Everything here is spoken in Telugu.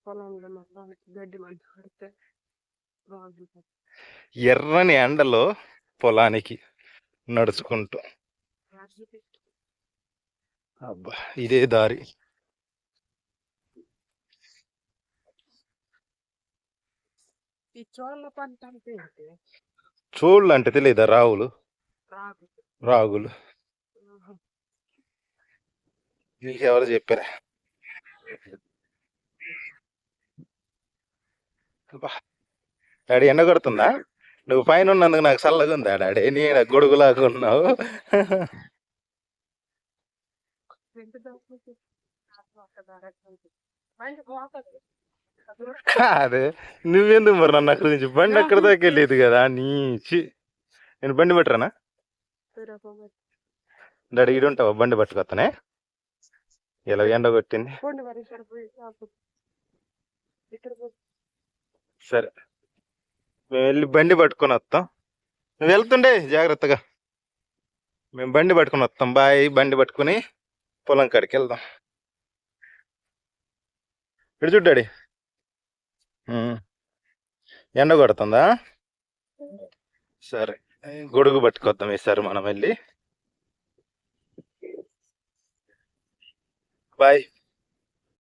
పొలంలో మొత్తానికి గడ్డి మంట పడితే బాగుంటుంది. ఎర్రని ఎండలో పొలానికి నడుచుకుంటూ. అబ్బా ఇదే దారి. ఈ చోళ్ళ పంట అంటే ఏంటి? చోళ్ళు అంటే తెలియదా? రావులు, రాగు. రాగులు. ఆహా. నీకెవరు చెప్పారా? అబ్బా, డాడీ ఎండ కొడుతుందా? నువ్వు పైన ఉన్నందుకు నాకు చల్లగా ఉందా డాడీ? నేను గొడుగులాగా ఉన్నావు. రెండు దోసలకి ఒక ధర ఉంటుంది. మంచి బాగుంటుంది. కాదే, నువ్వెందుకు మరి నన్ను అక్కడి నుంచి బండి అక్కడ దాకా వెళ్ళేది కదా నీచి. నేను బండి పట్టరానా? డాడీ ఈడు ఉంటావా? బండి పట్టుకొస్తానే. ఇలా ఎండ కొట్టింది. సరే, మేము వెళ్ళి బండి పట్టుకొని వస్తాం. నువ్వు వెళ్తుండే జాగ్రత్తగా. మేము బండి పట్టుకొని వస్తాం. బాయ్. బండి పట్టుకుని పొలం కాడికి వెళ్దాం. ఇటు చూడు డాడీ. ఎండ కొడుతుందా? సరే, గొడుగు పట్టుకొద్దాం ఈసారి మనం వెళ్ళి. బాయ్.